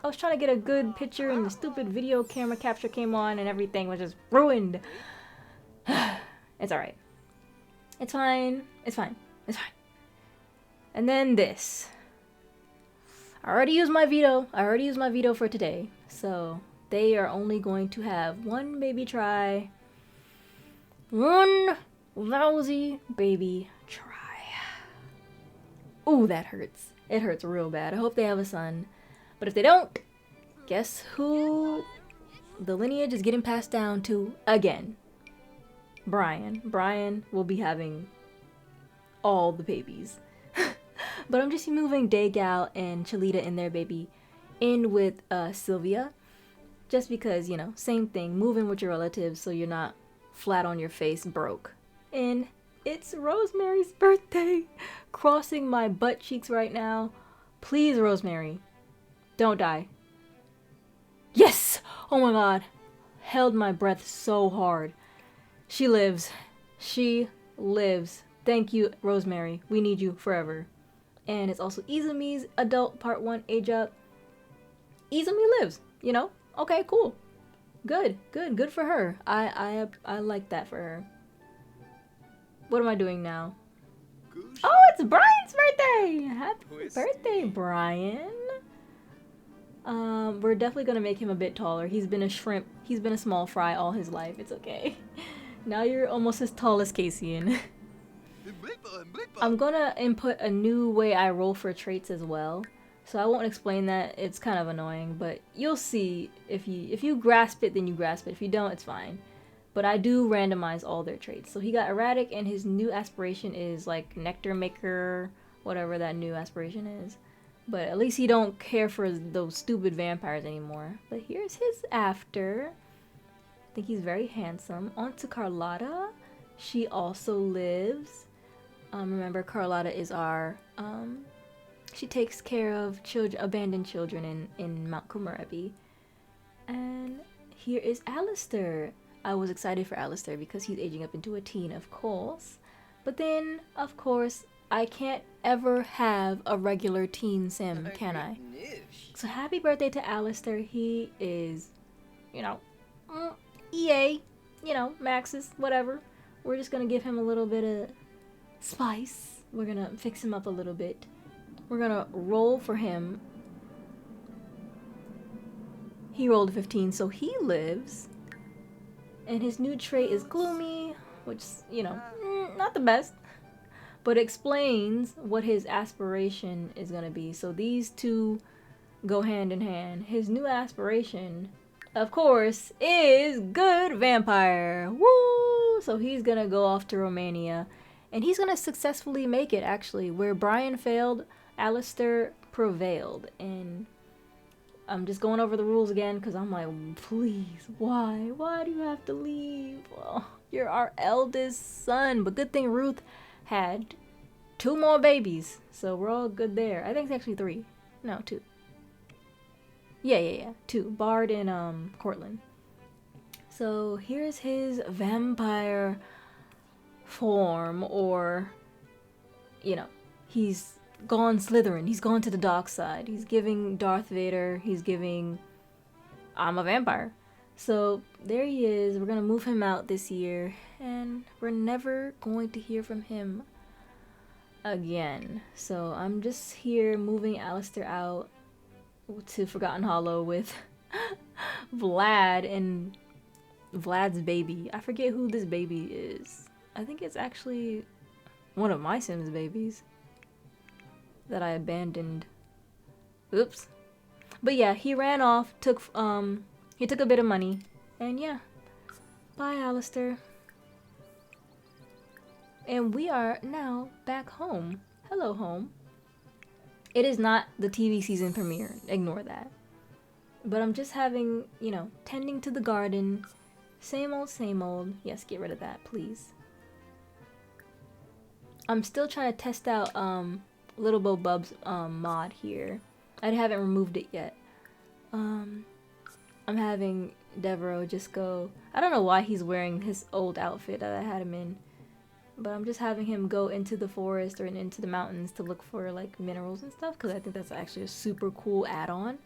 I was trying to get a good picture, and the stupid video camera capture came on, and everything was just ruined. It's alright. It's fine. It's fine. It's fine. And then this. I already used my veto. I already used my veto for today. So they are only going to have one baby try. One lousy baby try. Ooh, that hurts. It hurts real bad. I hope they have a son. But if they don't, guess who the lineage is getting passed down to again? Brian. Brian will be having all the babies. But I'm just moving Daygal and Chalita and their baby in with Sylvia. Just because, you know, same thing. Move in with your relatives so you're not flat on your face broke. And it's Rosemary's birthday. Crossing my butt cheeks right now. Please, Rosemary, don't die. Yes! Oh my god. Held my breath so hard. She lives. She lives. Thank you, Rosemary. We need you forever. And it's also Izumi's adult part 1 age up. Izumi lives, you know? Okay, cool. Good for her. I like that for her. What am I doing now? Oh, it's Brian's birthday! Happy birthday, Brian. We're definitely gonna make him a bit taller. He's been a shrimp. He's been a small fry all his life. It's okay. Now you're almost as tall as Cassian. I'm gonna input a new way I roll for traits as well. So I won't explain that. It's kind of annoying, but you'll see. If you grasp it, then you grasp it. If you don't, it's fine. But I do randomize all their traits. So he got erratic, and his new aspiration is like nectar maker, whatever that new aspiration is. But at least he don't care for those stupid vampires anymore. But here's his after. I think he's very handsome. On to Carlotta. She also lives. Remember, Carlotta is our she takes care of abandoned children in Mount Komorebi. And here is Alistair. I was excited for Alistair because he's aging up into a teen, of course. But then, of course, I can't ever have a regular teen sim, can I? So happy birthday to Alistair. He is, you know, EA, you know, Max's, whatever. We're just gonna give him a little bit of spice. We're gonna fix him up a little bit. We're gonna roll for him. He rolled 15, so he lives. And his new trait is gloomy, which, you know, not the best. But explains what his aspiration is gonna be. So these two go hand in hand. His new aspiration, of course, is good vampire. Woo! So he's gonna go off to Romania. And he's gonna successfully make it, actually. Where Brian failed, Alistair prevailed. And I'm just going over the rules again because I'm like, please, why? Why do you have to leave? Well, you're our eldest son. But good thing Ruth had 2 more babies. So we're all good there. I think it's actually 3. No, 2. Yeah. 2. Bard and Cortland. So here's his vampire form, or, you know, he's gone Slytherin. He's gone to the dark side. He's giving Darth Vader. He's giving I'm a vampire. So there he is. We're gonna move him out this year, and we're never going to hear from him again. So I'm just here moving Alistair out to Forgotten Hollow with Vlad and Vlad's baby. I forget who this baby is. I think it's actually one of my Sims babies that I abandoned. Oops. But yeah, he ran off, he took a bit of money, and yeah. Bye, Alistair. And we are now back home. Hello, home. It is not the TV season premiere. Ignore that. But I'm just having, you know, tending to the garden. Same old, same old. Yes, get rid of that, please. I'm still trying to test out, Little Bo Bub's mod here. I haven't removed it yet. I'm having Devereaux just go. I don't know why he's wearing his old outfit that I had him in, but I'm just having him go into the forest or into the mountains to look for like minerals and stuff, because I think that's actually a super cool add-on.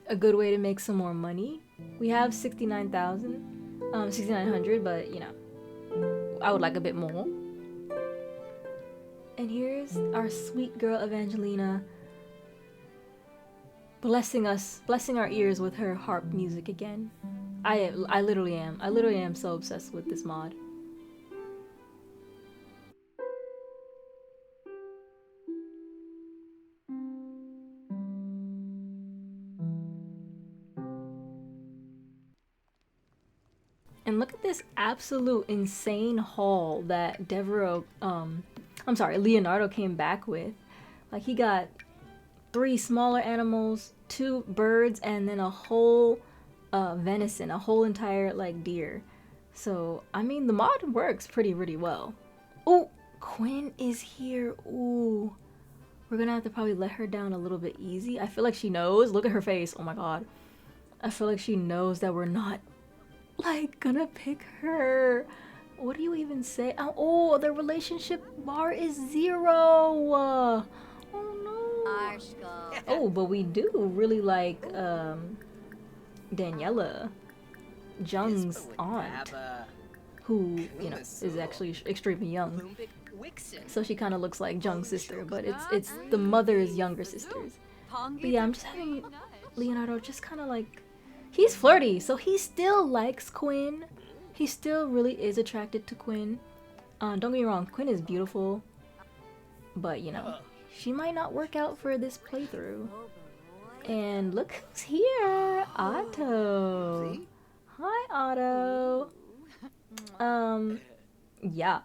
A good way to make some more money. We have 69,000, 6,900, but you know, I would like a bit more. And here's our sweet girl Evangelina blessing our ears with her harp music again. I literally am so obsessed with this mod. And look at this absolute insane haul that Leonardo came back with. Like, he got 3 smaller animals, 2 birds, and then a whole venison, a whole entire like deer. So I mean, the mod works pretty well. Oh, Quinn is here. Ooh, we're gonna have to probably let her down a little bit easy. I feel like she knows. Look at her face. Oh my god. I feel like she knows that we're not like gonna pick her. What do you even say? Oh, the relationship bar is 0. Oh no. Oh, but we do really like Daniela, Jung's aunt, who, you know, is actually extremely young. So she kind of looks like Jung's sister, but it's the mother's younger sisters. But yeah, I'm just having Leonardo just kind of like, he's flirty, so he still likes Quinn. He still really is attracted to Quinn. Don't get me wrong, Quinn is beautiful, but you know, she might not work out for this playthrough. And look who's here, Otto. Hi, Otto. Yeah.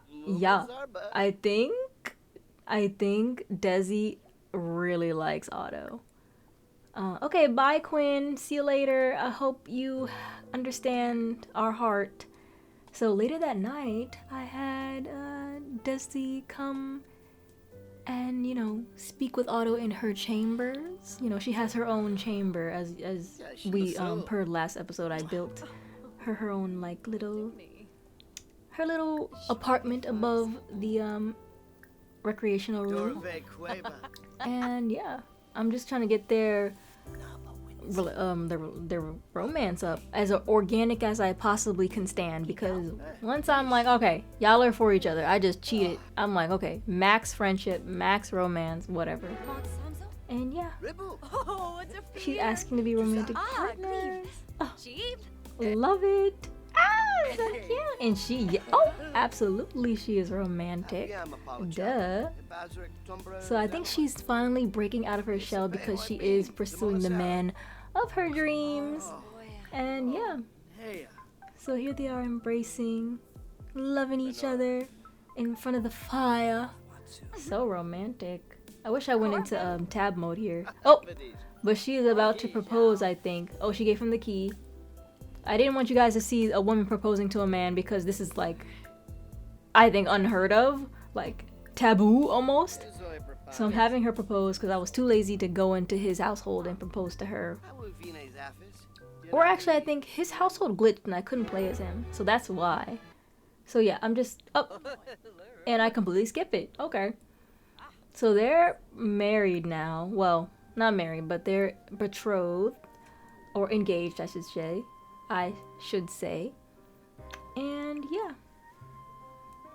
I think Desi really likes Otto. Okay, bye, Quinn. See you later. I hope you understand our heart. So later that night, I had Desi come and, you know, speak with Otto in her chambers. You know, she has her own chamber, as we per last episode I built her own like little apartment above the recreational room. And yeah, I'm just trying to get their romance up as organic as I possibly can stand, because once I'm like, okay, y'all are for each other, I just cheated. I'm like, okay, max friendship, max romance, whatever. And yeah, she's asking to be romantic partners. Oh, love it. Ah, so cute. And she, oh, absolutely, she is romantic. Duh. So I think she's finally breaking out of her shell because she is pursuing the man of her dreams. And yeah, so here they are embracing, loving each other in front of the fire. So romantic. I wish I went into tab mode here. Oh, but she is about to propose, I think. Oh, she gave him the key. I didn't want you guys to see a woman proposing to a man because this is like, I think, unheard of, like taboo almost. So I'm having her propose because I was too lazy to go into his household and propose to her. Or actually, I think his household glitched and I couldn't play as him, so that's why. So yeah, I'm just up, and I completely skip it. Okay. So they're married now. Well, not married, but they're betrothed, or engaged, I should say. And yeah.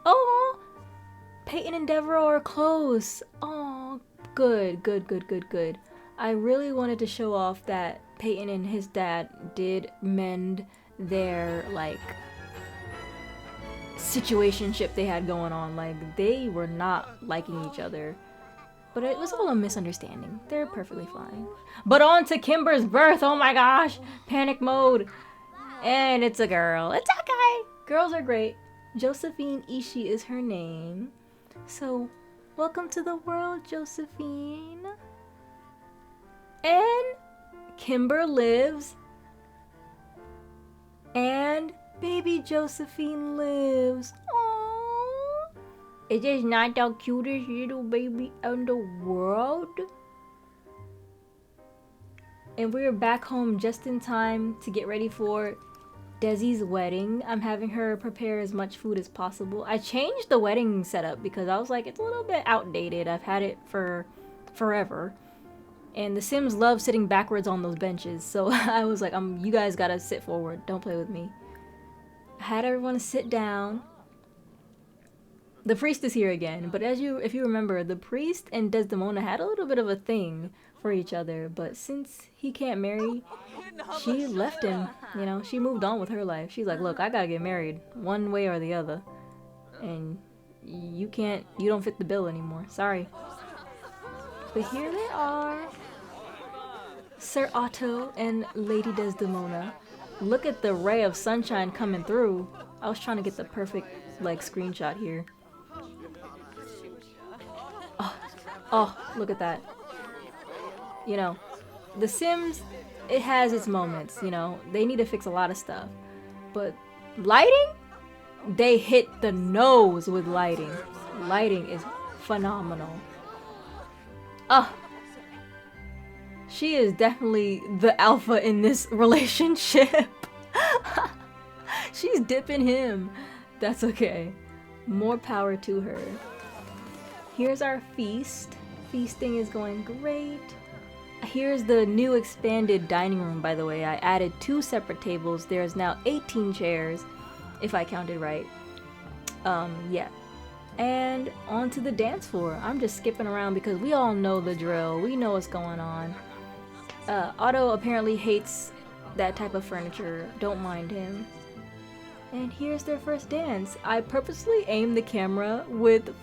Oh, Peyton and Devereaux are close. Oh, good. I really wanted to show off that Peyton and his dad did mend their like situationship they had going on. Like, they were not liking each other, but it was all a misunderstanding. They're perfectly fine. But on to Kimber's birth. Oh my gosh, panic mode. And it's a girl. It's okay. Girls are great. Josephine Ishii is her name. So, welcome to the world, Josephine. And Kimber lives. And baby Josephine lives. Aww. Is this not the cutest little baby in the world? And we're back home just in time to get ready for Desi's wedding. I'm having her prepare as much food as possible. I changed the wedding setup because I was like, it's a little bit outdated. I've had it for forever. And the Sims love sitting backwards on those benches. So I was like, you guys gotta sit forward. Don't play with me. I had everyone sit down. The priest is here again, but if you remember, the priest and Desdemona had a little bit of a thing for each other, but since he can't marry, she left him, you know, she moved on with her life. She's like, look, I gotta get married, one way or the other, and you don't fit the bill anymore, sorry. But here they are, Sir Otto and Lady Desdemona. Look at the ray of sunshine coming through. I was trying to get the perfect, like, screenshot here. Oh, look at that. You know, The Sims, it has its moments, you know. They need to fix a lot of stuff. But lighting? They hit the nose with lighting. Lighting is phenomenal. She is definitely the alpha in this relationship. She's dipping him. That's okay. More power to her. Here's our feast. Feasting is going great. Here's the new expanded dining room, by the way. I added 2 separate tables. There's now 18 chairs, if I counted right. Yeah. And onto the dance floor. I'm just skipping around because we all know the drill. We know what's going on. Otto apparently hates that type of furniture. Don't mind him. And here's their first dance. I purposely aimed the camera with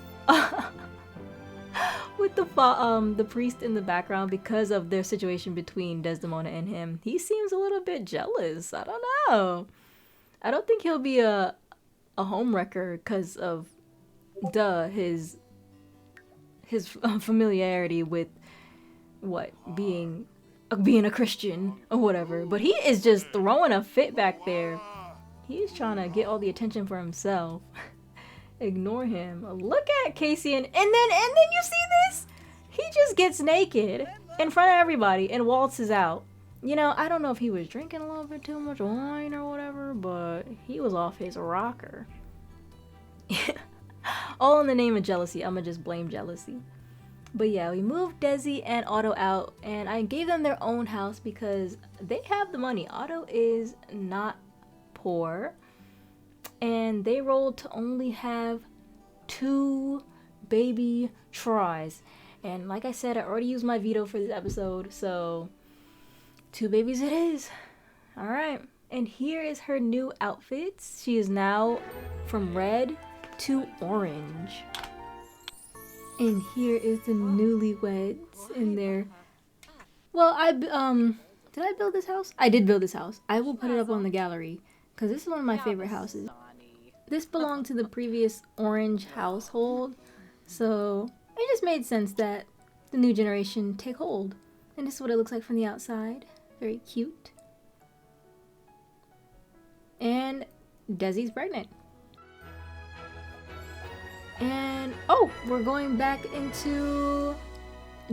with the priest in the background because of their situation between Desdemona and him. He seems a little bit jealous. I don't know. I don't think he'll be a homewrecker because of his familiarity with what being a Christian or whatever. But he is just throwing a fit back there. He's trying to get all the attention for himself. Ignore him. Look at Casey and then you see this? He just gets naked in front of everybody and waltzes out. You know, I don't know if he was drinking a little bit too much wine or whatever, but he was off his rocker. All in the name of jealousy. I'ma just blame jealousy. But yeah, we moved Desi and Otto out, and I gave them their own house because they have the money. Otto is not poor, and they rolled to only have 2 baby tries. And like I said, I already used my veto for this episode, so 2 babies it is. Alright, and here is her new outfits. She is now from red to orange. And here is the newlyweds in there. Well, did I build this house? I did build this house. I will put it up on the gallery because this is one of my favorite houses. This belonged to the previous orange household, so it just made sense that the new generation take hold. And this is what it looks like from the outside. Very cute. And Desi's pregnant. And oh, we're going back into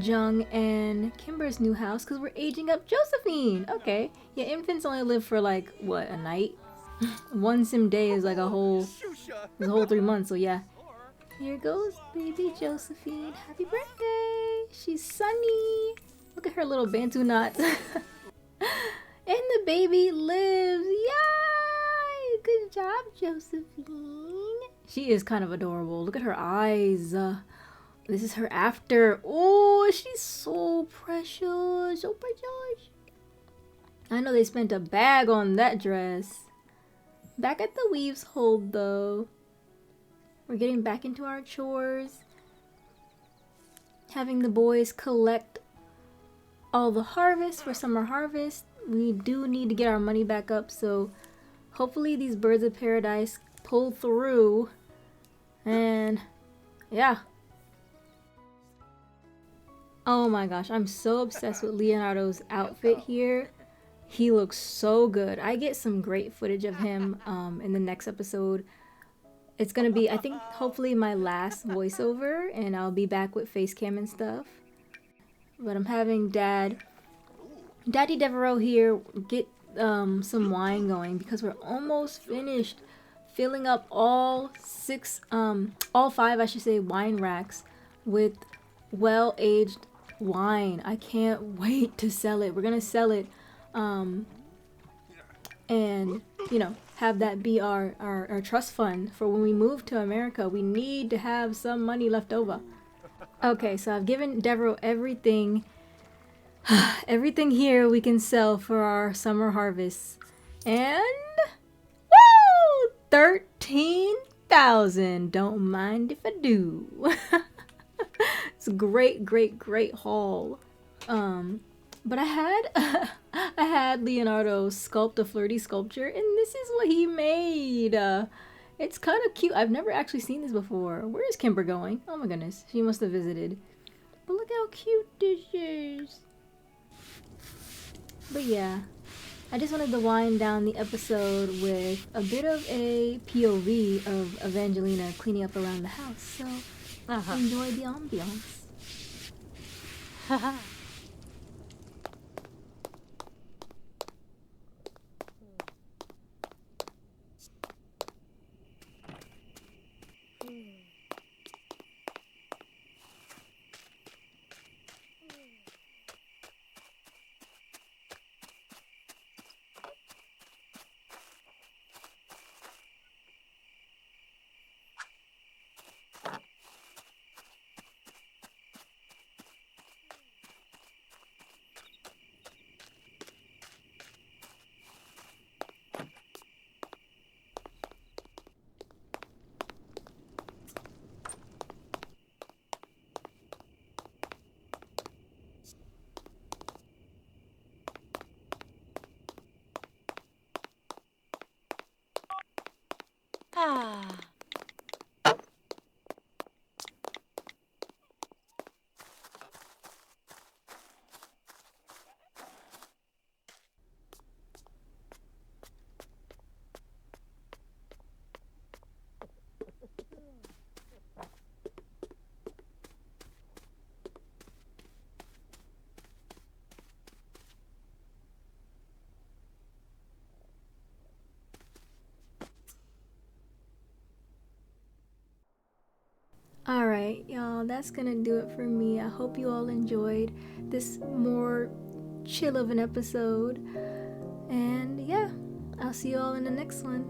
Jung and Kimber's new house because we're aging up Josephine. Okay, yeah, infants only live for like what, a night? One sim day is like a whole 3 months. So yeah, here goes baby Josephine. Happy birthday! She's sunny. Look at her little bantu knots. And the baby lives. Yay! Good job, Josephine. She is kind of adorable. Look at her eyes. This is her after. Oh, she's so precious. So precious. I know they spent a bag on that dress. Back at the Weaves hold though. We're getting back into our chores. Having the boys collect all the harvest for summer harvest. We do need to get our money back up, so hopefully these birds of paradise pull through. And yeah. Oh my gosh, I'm so obsessed with Leonardo's outfit here. He looks so good. I get some great footage of him in the next episode. It's gonna be, I think, hopefully my last voiceover, and I'll be back with face cam and stuff. But I'm having Daddy Devereaux here get some wine going because we're almost finished filling up all 5, I should say, wine racks with well-aged wine. I can't wait to sell it. We're gonna sell it, and you know, have that be our trust fund for when we move to America. We need to have some money left over. Okay, so I've given Devereaux everything. Everything here we can sell for our summer harvest. And woo! 13,000. Don't mind if I do. It's a great, great, great haul. But I had Leonardo sculpt a flirty sculpture, and this is what he made. It's kind of cute. I've never actually seen this before. Where is Kimber going? Oh my goodness, she must have visited. But look how cute this is. But yeah, I just wanted to wind down the episode with a bit of a POV of Evangelina cleaning up around the house. So enjoy the ambiance. Alright, y'all, that's gonna do it for me. I hope you all enjoyed this more chill of an episode. And yeah, I'll see you all in the next one.